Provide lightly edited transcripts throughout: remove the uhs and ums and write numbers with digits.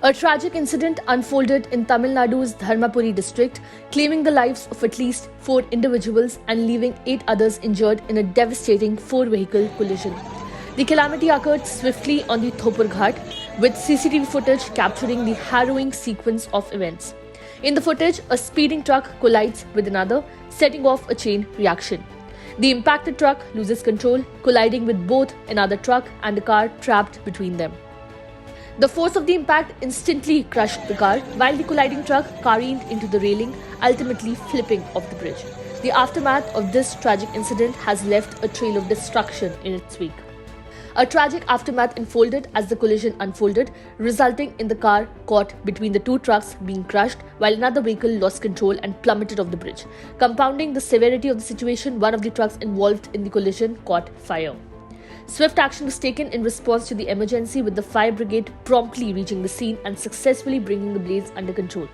A tragic incident unfolded in Tamil Nadu's Dharmapuri district, claiming the lives of at least 4 individuals and leaving 8 others injured in a devastating 4-vehicle collision. The calamity occurred swiftly on the Thopur Ghat, with CCTV footage capturing the harrowing sequence of events. In the footage, a speeding truck collides with another, setting off a chain reaction. The impacted truck loses control, colliding with both another truck and a car trapped between them. The force of the impact instantly crushed the car, while the colliding truck careened into the railing, ultimately flipping off the bridge. The aftermath of this tragic incident has left a trail of destruction in its wake. A tragic aftermath unfolded as the collision unfolded, resulting in the car caught between the 2 trucks being crushed, while another vehicle lost control and plummeted off the bridge. Compounding the severity of the situation, one of the trucks involved in the collision caught fire. Swift action was taken in response to the emergency, with the fire brigade promptly reaching the scene and successfully bringing the blaze under control.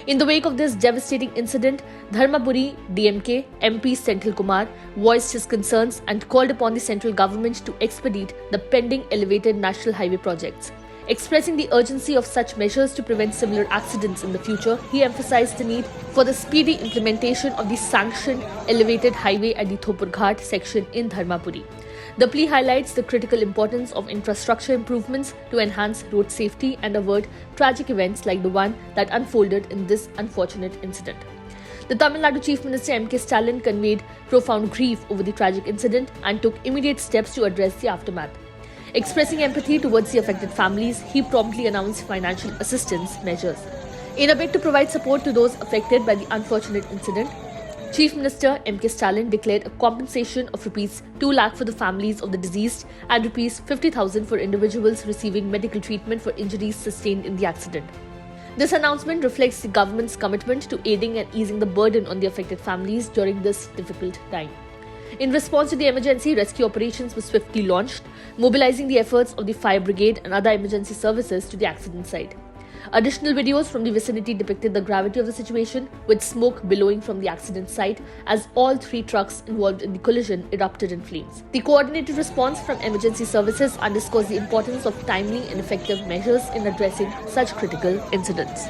In the wake of this devastating incident, Dharmapuri DMK MP Senthil Kumar voiced his concerns and called upon the central government to expedite the pending elevated national highway projects. Expressing the urgency of such measures to prevent similar accidents in the future, he emphasized the need for the speedy implementation of the sanctioned elevated highway at the Thopur Ghat section in Dharmapuri. The plea highlights the critical importance of infrastructure improvements to enhance road safety and avert tragic events like the one that unfolded in this unfortunate incident. The Tamil Nadu Chief Minister M.K. Stalin conveyed profound grief over the tragic incident and took immediate steps to address the aftermath. Expressing empathy towards the affected families, he promptly announced financial assistance measures. In a bid to provide support to those affected by the unfortunate incident, Chief Minister M.K. Stalin declared a compensation of Rs 2 lakh for the families of the deceased and Rs 50,000 for individuals receiving medical treatment for injuries sustained in the accident. This announcement reflects the government's commitment to aiding and easing the burden on the affected families during this difficult time. In response to the emergency, rescue operations were swiftly launched, mobilizing the efforts of the fire brigade and other emergency services to the accident site. Additional videos from the vicinity depicted the gravity of the situation, with smoke billowing from the accident site as all 3 trucks involved in the collision erupted in flames. The coordinated response from emergency services underscores the importance of timely and effective measures in addressing such critical incidents.